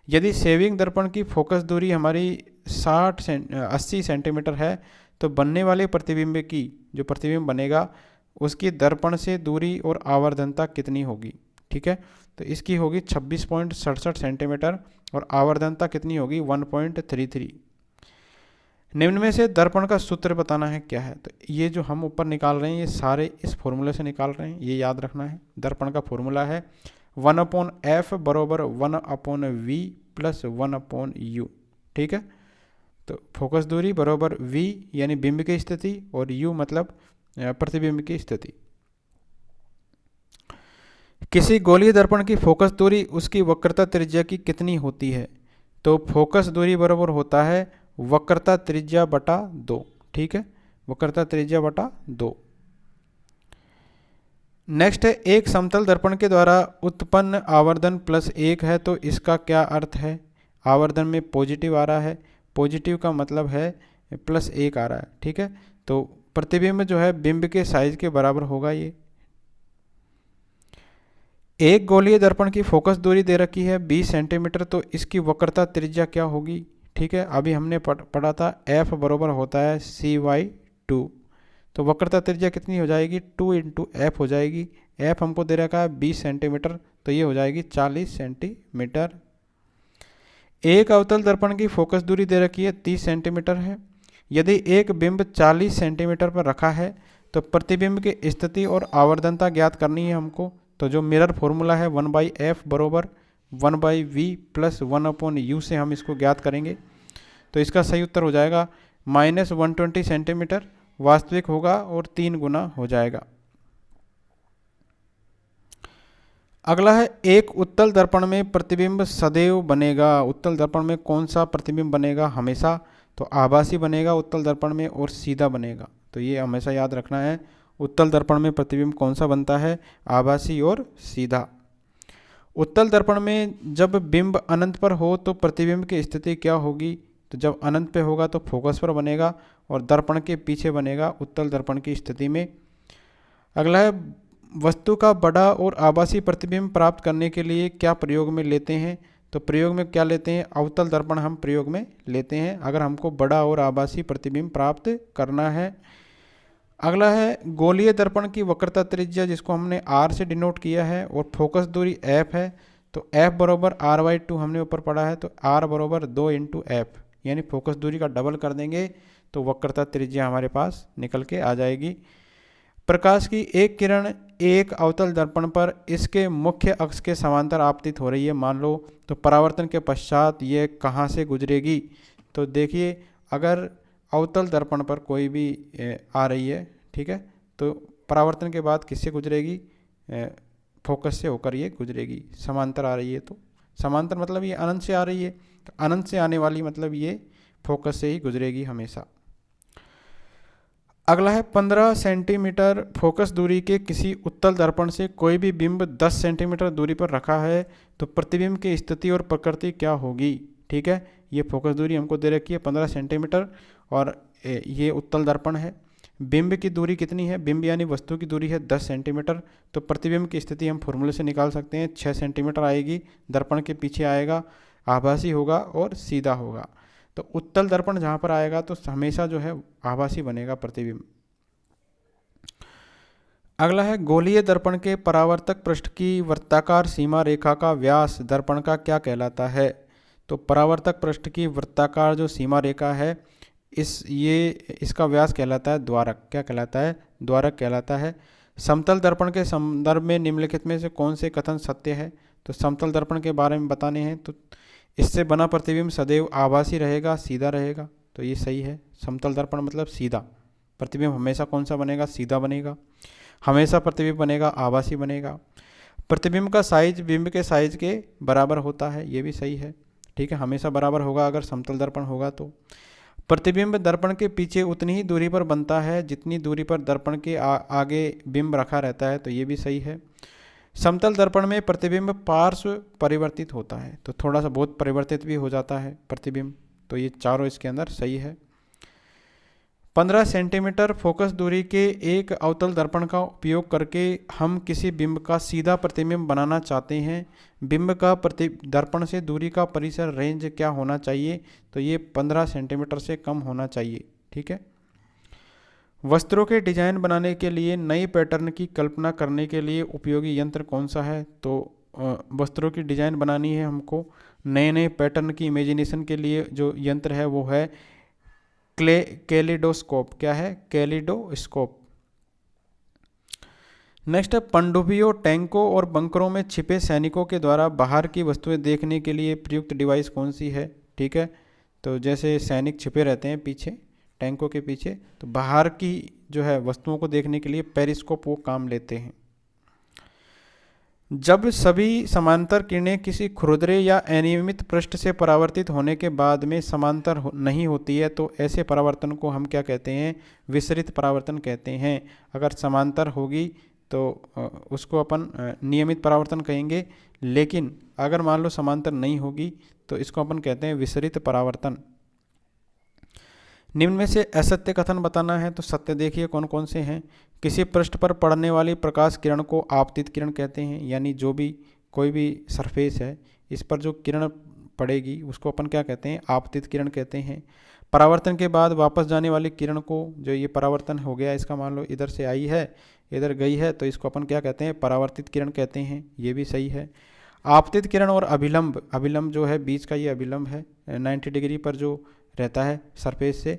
यदि सेविंग दर्पण की फोकस दूरी हमारी 80 सेंटीमीटर है तो बनने वाले प्रतिबिंब की, जो प्रतिबिंब बनेगा उसकी दर्पण से दूरी और आवर्धनता कितनी होगी। ठीक है, तो इसकी होगी 26.67 सेंटीमीटर और आवर्धनता कितनी होगी 1.33। निम्न में से दर्पण का सूत्र बताना है, क्या है, तो ये जो हम ऊपर निकाल रहे हैं ये सारे इस फॉर्मूले से निकाल रहे हैं, ये याद रखना है। दर्पण का फॉर्मूला है 1/f बराबर 1/v प्लस 1/u। ठीक है, तो फोकस दूरी बराबर v यानी बिंब की स्थिति और u मतलब प्रतिबिंब की स्थिति। किसी गोलीय दर्पण की फोकस दूरी उसकी वक्रता त्रिज्या की कितनी होती है, तो फोकस दूरी बराबर होता है वक्रता त्रिज्या बटा 2। ठीक है, वक्रता त्रिज्या बटा 2। नेक्स्ट है, एक समतल दर्पण के द्वारा उत्पन्न आवर्धन +1 है तो इसका क्या अर्थ है। आवर्धन में पॉजिटिव आ रहा है, पॉजिटिव का मतलब है +1 आ रहा है। ठीक है, तो प्रतिबिंब जो है बिंब के साइज के बराबर होगा ये। एक गोलीय दर्पण की फोकस दूरी दे रखी है 20 सेंटीमीटर तो इसकी वक्रता त्रिज्या क्या होगी। ठीक है, अभी हमने पढ़ा था f बराबर होता है c/2, तो वक्रता त्रिज्या कितनी हो जाएगी 2 × f हो जाएगी, एफ हमको दे रखा है 20 सेंटीमीटर, तो ये हो जाएगी 40 सेंटीमीटर। एक अवतल दर्पण की फोकस दूरी दे रखी है 30 सेंटीमीटर है। यदि एक बिंब 40 सेंटीमीटर पर रखा है तो प्रतिबिंब की स्थिति और आवर्धनता ज्ञात करनी है हमको। तो जो मिरर फॉर्मूला है 1/f बरोबर 1/v प्लस 1/u से हम इसको ज्ञात करेंगे। तो इसका सही उत्तर हो जाएगा -120 सेंटीमीटर वास्तविक होगा और 3 गुना हो जाएगा। अगला है एक उत्तल दर्पण में प्रतिबिंब सदैव बनेगा। उत्तल दर्पण में कौन सा प्रतिबिंब बनेगा हमेशा? तो आभासी बनेगा उत्तल दर्पण में और सीधा बनेगा। तो ये हमेशा याद रखना है, उत्तल दर्पण में प्रतिबिंब कौन सा बनता है? आभासी और सीधा। उत्तल दर्पण में जब बिंब अनंत पर हो तो प्रतिबिंब की स्थिति क्या होगी? तो जब अनंत पे होगा तो फोकस पर बनेगा और दर्पण के पीछे बनेगा उत्तल दर्पण की स्थिति में। अगला है वस्तु का बड़ा और आभासी प्रतिबिंब प्राप्त करने के लिए क्या प्रयोग में लेते हैं? तो प्रयोग में क्या लेते हैं? अवतल दर्पण हम प्रयोग में लेते हैं अगर हमको बड़ा और आभासी प्रतिबिंब प्राप्त करना है। अगला है गोलीय दर्पण की वक्रता त्रिज्या जिसको हमने r से डिनोट किया है और फोकस दूरी f है। तो f बरोबर r/2 हमने ऊपर पढ़ा है, तो r बरोबर 2 × f, यानी फोकस दूरी का डबल कर देंगे तो वक्रता त्रिज्या हमारे पास निकल के आ जाएगी। प्रकाश की एक किरण एक अवतल दर्पण पर इसके मुख्य अक्ष के समांतर आपतित हो रही है मान लो, तो परावर्तन के पश्चात ये कहाँ से गुजरेगी? तो देखिए अगर अवतल दर्पण पर कोई भी आ रही है, ठीक है, तो परावर्तन के बाद किससे गुजरेगी? फोकस से होकर ये गुजरेगी। समांतर आ रही है तो समांतर मतलब ये अनंत से आ रही है, तो अनंत से आने वाली मतलब ये फोकस से ही गुजरेगी हमेशा। अगला है 15 सेंटीमीटर फोकस दूरी के किसी उत्तल दर्पण से कोई भी बिंब 10 सेंटीमीटर दूरी पर रखा है तो प्रतिबिंब की स्थिति और प्रकृति क्या होगी? ठीक है, ये फोकस दूरी हमको दे रखी है 15 सेंटीमीटर और ये उत्तल दर्पण है। बिंब की दूरी कितनी है? बिंब यानी वस्तु की दूरी है 10 सेंटीमीटर, तो प्रतिबिंब की स्थिति हम फॉर्मूले से निकाल सकते हैं 6 सेंटीमीटर आएगी, दर्पण के पीछे आएगा, आभासी होगा और सीधा होगा। तो उत्तल दर्पण जहाँ पर आएगा तो हमेशा जो है आभासी बनेगा प्रतिबिंब। अगला है गोलीय दर्पण के परावर्तक पृष्ठ की वृत्ताकार सीमा रेखा का व्यास दर्पण का क्या कहलाता है? तो परावर्तक पृष्ठ की वृत्ताकार जो सीमा रेखा है इसका व्यास कहलाता है द्वारक। क्या कहलाता है? द्वारक कहलाता है। समतल दर्पण के संदर्भ में निम्नलिखित में से कौन से कथन सत्य है? तो समतल दर्पण के बारे में बताने हैं, तो इससे बना प्रतिबिंब सदैव आभासी रहेगा, सीधा रहेगा, तो ये सही है। समतल दर्पण मतलब सीधा, प्रतिबिंब हमेशा कौन सा बनेगा? सीधा बनेगा। हमेशा प्रतिबिंब बनेगा आभासी बनेगा। प्रतिबिंब का साइज बिंब के साइज के बराबर होता है, ये भी सही है, ठीक है, हमेशा बराबर होगा अगर समतल दर्पण होगा तो। प्रतिबिंब दर्पण के पीछे उतनी ही दूरी पर बनता है जितनी दूरी पर दर्पण के आगे बिंब रखा रहता है, तो ये भी सही है। समतल दर्पण में प्रतिबिंब पार्श्व परिवर्तित होता है, तो थोड़ा सा बहुत परिवर्तित भी हो जाता है प्रतिबिंब, तो ये चारों इसके अंदर सही है। 15 सेंटीमीटर फोकस दूरी के एक अवतल दर्पण का उपयोग करके हम किसी बिंब का सीधा प्रतिबिंब बनाना चाहते हैं। बिंब का दर्पण से दूरी का परिसर रेंज क्या होना चाहिए? तो ये 15 सेंटीमीटर से कम होना चाहिए, ठीक है। वस्त्रों के डिजाइन बनाने के लिए नई पैटर्न की कल्पना करने के लिए उपयोगी यंत्र कौन सा है? तो वस्त्रों की डिजाइन बनानी है हमको, नए नए पैटर्न की इमेजिनेशन के लिए जो यंत्र है वो है कैलिडोस्कोप। क्या है? कैलिडोस्कोप। नेक्स्ट है पनडुब्बियों, टैंकों और बंकरों में छिपे सैनिकों के द्वारा बाहर की वस्तुएं देखने के लिए प्रयुक्त डिवाइस कौन सी है? ठीक है, तो जैसे सैनिक छिपे रहते हैं पीछे टैंकों के पीछे, तो बाहर की जो है वस्तुओं को देखने के लिए पेरिस्कोप वो काम लेते हैं। जब सभी समांतर किरणें किसी खुरदरे या अनियमित पृष्ठ से परावर्तित होने के बाद में समांतर नहीं होती है तो ऐसे परावर्तन को हम क्या कहते हैं? विसरित परावर्तन कहते हैं। अगर समांतर होगी तो उसको अपन नियमित परावर्तन कहेंगे, लेकिन अगर मान लो समांतर नहीं होगी तो इसको अपन कहते हैं विसरित परावर्तन। निम्न में से असत्य कथन बताना है, तो सत्य देखिए कौन कौन से हैं। किसी पृष्ठ पर पड़ने वाली प्रकाश किरण को आपतित किरण कहते हैं, यानी जो भी कोई भी सरफेस है इस पर जो किरण पड़ेगी उसको अपन क्या कहते हैं? आपतित किरण कहते हैं। परावर्तन के बाद वापस जाने वाली किरण को, जो ये परावर्तन हो गया इसका मान लो इधर से आई है, इधर गई है, तो इसको अपन क्या कहते हैं, परावर्तित किरण कहते हैं, ये भी सही है। आपतित किरण और अभिलंब, अभिलंब जो है बीच का ये अभिलंब है 90 डिग्री पर जो रहता है सरफेस से,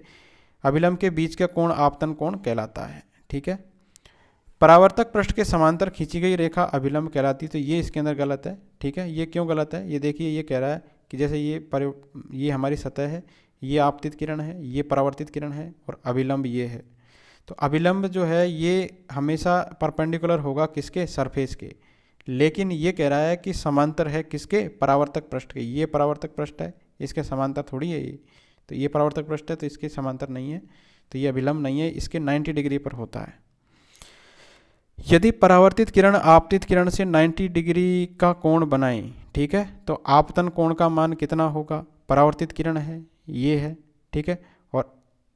अभिलंब के बीच का कोण आपतन कोण कहलाता है। ठीक है, परावर्तक पृष्ठ के समांतर खींची गई रेखा अभिलंब कहलाती है, तो ये इसके अंदर गलत है। ठीक है, ये क्यों गलत है, ये देखिए, ये कह रहा है कि जैसे ये हमारी सतह है, ये आपतित किरण है, ये परावर्तित किरण है और अभिलंब ये है। तो अभिलंब जो है ये हमेशा परपेंडिकुलर होगा किसके, सरफेस के, लेकिन ये कह रहा है कि समांतर है किसके, परावर्तक पृष्ठ के। ये परावर्तक पृष्ठ है, इसके समांतर थोड़ी है ये, तो ये परावर्तक पृष्ठ है तो इसके समांतर नहीं है, तो ये अभिलंब नहीं है, इसके 90 डिग्री पर होता है। यदि परावर्तित किरण आपतित किरण से 90 डिग्री का कोण बनाए, ठीक है, तो आपतन कोण का मान कितना होगा, परावर्तित किरण है ये है, ठीक है, और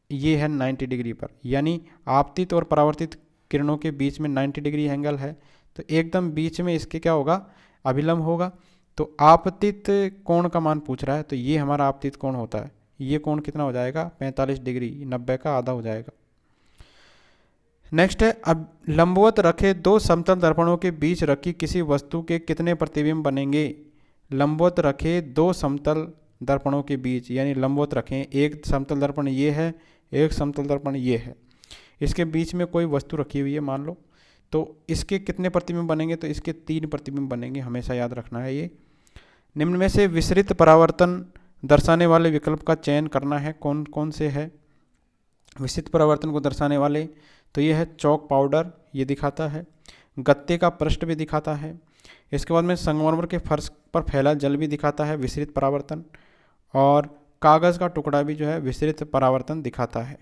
ये है 90 डिग्री पर, यानी आपतित और परावर्तित किरणों के बीच में 90 डिग्री एंगल है, तो एकदम बीच में इसके क्या होगा, अभिलंब होगा। तो आपतित कोण का मान पूछ रहा है, तो ये हमारा आपतित कोण होता है, ये कोण कितना हो जाएगा, 45 डिग्री, 90 का आधा हो जाएगा। नेक्स्ट है, अब लंबवत रखे दो समतल दर्पणों के बीच रखी किसी वस्तु के कितने प्रतिबिंब बनेंगे। लंबवत रखे दो समतल दर्पणों के बीच, यानी लंबवत रखें, एक समतल दर्पण ये है, एक समतल दर्पण ये है, इसके बीच में कोई वस्तु रखी हुई है मान लो, तो इसके कितने प्रतिबिंब बनेंगे, तो इसके 3 प्रतिबिंब बनेंगे, हमेशा याद रखना है ये। निम्न में से विसरित परावर्तन दर्शाने वाले विकल्प का चयन करना है, कौन कौन से है विसरित परावर्तन को दर्शाने वाले, तो ये है चौक पाउडर, ये दिखाता है, गत्ते का पृष्ठ भी दिखाता है, इसके बाद में संगमरमर के फर्श पर फैला जल भी दिखाता है विसरित परावर्तन, और कागज़ का टुकड़ा भी जो है विसरित परावर्तन दिखाता है।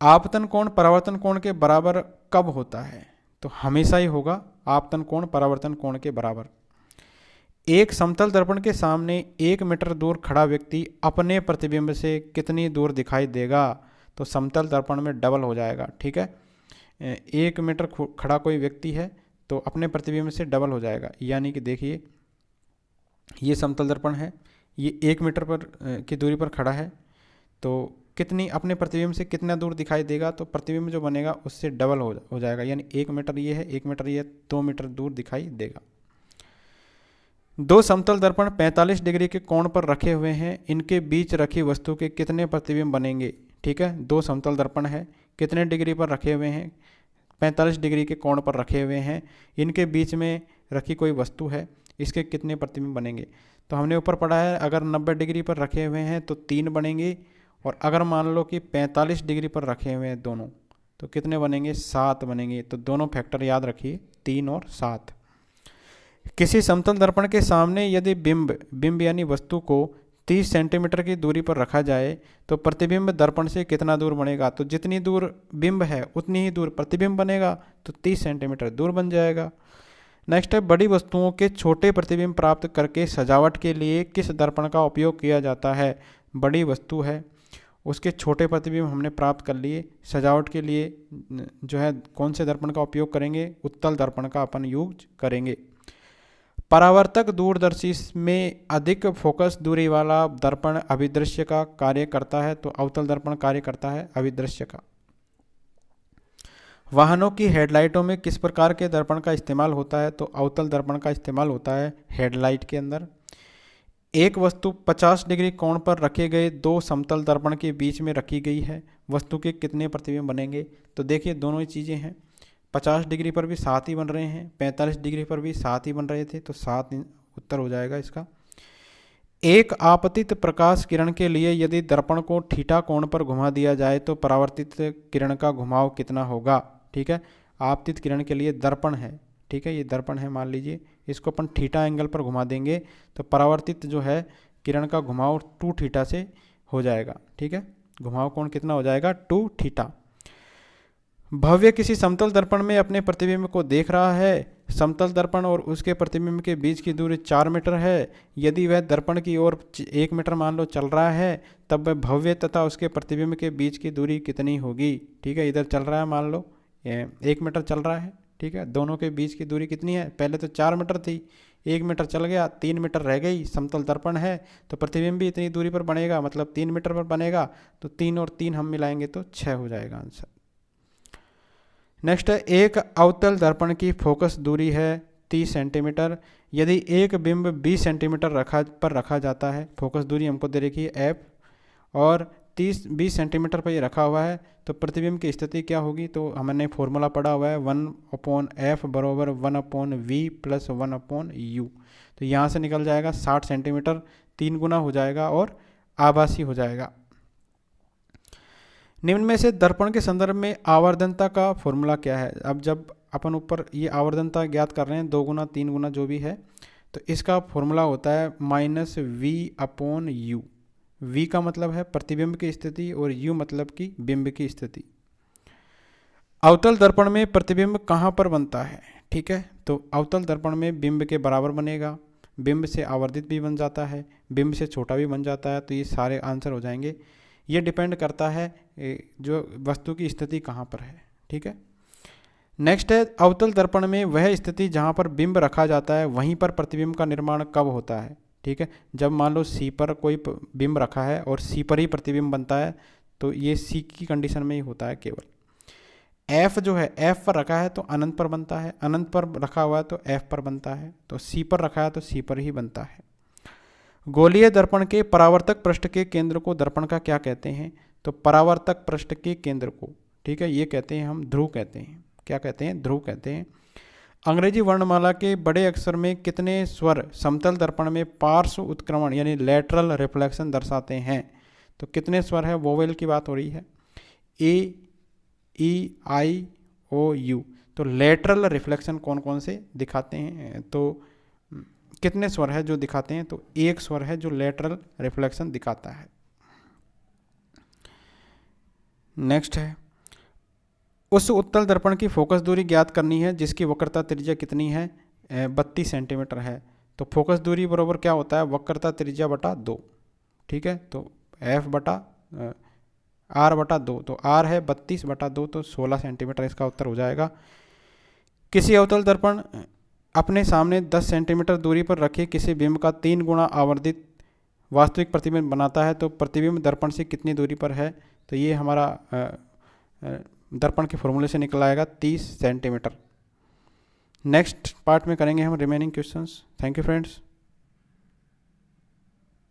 आपतन कोण परावर्तन कोण के बराबर कब होता है, तो हमेशा ही होगा आपतन कोण परावर्तन कोण के बराबर। एक समतल दर्पण के सामने 1 मीटर दूर खड़ा व्यक्ति अपने प्रतिबिंब से कितनी दूर दिखाई देगा, तो समतल दर्पण में डबल हो जाएगा। ठीक है, 1 मीटर खड़ा कोई व्यक्ति है तो अपने प्रतिबिंब से डबल हो जाएगा, यानी कि देखिए ये समतल दर्पण है, ये 1 मीटर पर की दूरी पर खड़ा है, तो कितनी अपने प्रतिबिंब से कितना दूर दिखाई देगा, तो प्रतिबिंब जो बनेगा उससे डबल हो जाएगा, यानी 1 मीटर ये है, 1 मीटर ये है, 2 मीटर दूर दिखाई देगा। दो समतल दर्पण 45 डिग्री के कोण पर रखे हुए हैं, इनके बीच रखी वस्तु के कितने प्रतिबिंब बनेंगे। ठीक है, दो समतल दर्पण है, कितने डिग्री पर रखे हुए हैं, 45 डिग्री के कोण पर रखे हुए हैं, इनके बीच में रखी कोई वस्तु है, इसके कितने प्रतिबिंब बनेंगे। तो हमने ऊपर पढ़ा है अगर 90 डिग्री पर रखे हुए हैं तो 3 बनेंगे, और अगर मान लो कि 45 डिग्री पर रखे हुए हैं दोनों, तो कितने बनेंगे, 7 बनेंगे। तो दोनों फैक्टर याद रखिए, 3 और 7। किसी समतल दर्पण के सामने यदि बिंब यानी वस्तु को 30 सेंटीमीटर की दूरी पर रखा जाए तो प्रतिबिंब दर्पण से कितना दूर बनेगा, तो जितनी दूर बिंब है उतनी ही दूर प्रतिबिंब बनेगा, तो 30 सेंटीमीटर दूर बन जाएगा। नेक्स्ट है, बड़ी वस्तुओं के छोटे प्रतिबिंब प्राप्त करके सजावट के लिए किस दर्पण का उपयोग किया जाता है। बड़ी वस्तु है, उसके छोटे प्रतिबिंब हमने प्राप्त कर लिए, सजावट के लिए जो है कौन से दर्पण का उपयोग करेंगे, उत्तल दर्पण का अपन यूज करेंगे। परावर्तक दूरदर्शी में अधिक फोकस दूरी वाला दर्पण अभिदृश्य का कार्य करता है, तो अवतल दर्पण कार्य करता है अभिदृश्य का। वाहनों की हेडलाइटों में किस प्रकार के दर्पण का इस्तेमाल होता है, तो अवतल दर्पण का इस्तेमाल होता है हेडलाइट के अंदर। एक वस्तु 50 डिग्री कोण पर रखे गए दो समतल दर्पण के बीच में रखी गई है, वस्तु के कितने प्रतिबिंब बनेंगे। तो देखिए दोनों ही चीज़ें हैं, 50 डिग्री पर भी 7 ही बन रहे हैं, 45 डिग्री पर भी 7 ही बन रहे थे, तो 7 उत्तर हो जाएगा इसका। एक आपतित प्रकाश किरण के लिए यदि दर्पण को थीटा कोण पर घुमा दिया जाए तो परावर्तित किरण का घुमाव कितना होगा। ठीक है, आपतित किरण के लिए दर्पण है, ठीक है, ये दर्पण है मान लीजिए, इसको अपन थीटा एंगल पर घुमा देंगे तो परावर्तित जो है किरण का घुमाव 2 थीटा से हो जाएगा। ठीक है, घुमाव कोण कितना हो जाएगा, 2 थीटा। भव्य किसी समतल दर्पण में अपने प्रतिबिंब को देख रहा है, समतल दर्पण और उसके प्रतिबिंब के बीच की दूरी 4 मीटर है। यदि वह दर्पण की ओर 1 मीटर मान लो चल रहा है, तब वह भव्य तथा उसके प्रतिबिंब के बीच की दूरी कितनी होगी। ठीक है, इधर चल रहा है मान लो 1 मीटर चल रहा है, ठीक है, दोनों के बीच की दूरी कितनी है, पहले तो 4 मीटर थी, 1 मीटर चल गया, 3 मीटर रह गई, समतल दर्पण है तो प्रतिबिंब भी इतनी दूरी पर बनेगा, मतलब 3 मीटर पर बनेगा, तो 3 और 3 हम मिलाएंगे तो 6 हो जाएगा आंसर। नेक्स्ट है, एक अवतल दर्पण की फोकस दूरी है 30 सेंटीमीटर। यदि एक बिंब 20 सेंटीमीटर रखा जाता है, फोकस दूरी हमको दे रखी है एफ, और 20 सेंटीमीटर पर ये रखा हुआ है, तो प्रतिबिंब की स्थिति क्या होगी? तो हमने फॉर्मूला पढ़ा हुआ है 1/f बराबर 1/v प्लस 1/u। तो यहाँ से निकल जाएगा 60 सेंटीमीटर, 3 गुना हो जाएगा और आभासी हो जाएगा। निम्न में से दर्पण के संदर्भ में आवर्धनता का फॉर्मूला क्या है? अब जब अपन ऊपर ये आवर्धनता ज्ञात कर रहे हैं, 2 गुना 3 गुना जो भी है, तो इसका फॉर्मूला होता है -v/u। v का मतलब है प्रतिबिंब की स्थिति और u मतलब कि बिंब की स्थिति। अवतल दर्पण में प्रतिबिंब कहाँ पर बनता है? ठीक है, तो अवतल दर्पण में बिंब के बराबर बनेगा, बिंब से आवर्धित भी बन जाता है, बिंब से छोटा भी बन जाता है। तो ये सारे आंसर हो जाएंगे। ये डिपेंड करता है जो वस्तु की स्थिति कहाँ पर है। ठीक है, नेक्स्ट है, अवतल दर्पण में वह स्थिति जहाँ पर बिंब रखा जाता है वहीं पर प्रतिबिंब का निर्माण कब होता है? ठीक है, जब मान लो सी पर कोई बिंब रखा है और सी पर ही प्रतिबिंब बनता है, तो ये सी की कंडीशन में ही होता है केवल। एफ जो है, एफ पर रखा है तो अनंत पर बनता है, अनंत पर रखा हुआ है तो एफ पर बनता है, तो सी पर रखा है तो सी पर ही बनता है। गोलीय दर्पण के परावर्तक पृष्ठ के केंद्र को दर्पण का क्या कहते हैं? तो परावर्तक पृष्ठ के केंद्र को, ठीक है, ये कहते हैं हम ध्रुव कहते हैं। क्या कहते हैं? ध्रुव कहते हैं। अंग्रेजी वर्णमाला के बड़े अक्षर में कितने स्वर समतल दर्पण में पार्श्व उत्क्रमण यानी लेटरल रिफ्लेक्शन दर्शाते हैं? तो कितने स्वर है? वोवेल की बात हो रही है, ए, ई, आई, ओ, यू। तो लेटरल रिफ्लेक्शन कौन कौन से दिखाते हैं? तो कितने स्वर है जो दिखाते हैं? तो एक स्वर है जो लेटरल रिफ्लेक्शन दिखाता है। नेक्स्ट है, उस उत्तल दर्पण की फोकस दूरी ज्ञात करनी है जिसकी वक्रता त्रिज्या कितनी है? 32 सेंटीमीटर है। तो फोकस दूरी बराबर क्या होता है? वक्रता त्रिज्या बटा 2। ठीक है, तो f बटा r बटा 2, तो r है 32 बटा 2, तो 16 सेंटीमीटर इसका उत्तर हो जाएगा। किसी अवतल दर्पण अपने सामने 10 सेंटीमीटर दूरी पर रखे किसी बिंब का 3 गुना आवर्धित वास्तविक प्रतिबिंब बनाता है, तो प्रतिबिंब दर्पण से कितनी दूरी पर है? तो ये हमारा दर्पण के फॉर्मूले से निकल आएगा 30 सेंटीमीटर। नेक्स्ट पार्ट में करेंगे हम remaining questions. Thank you friends.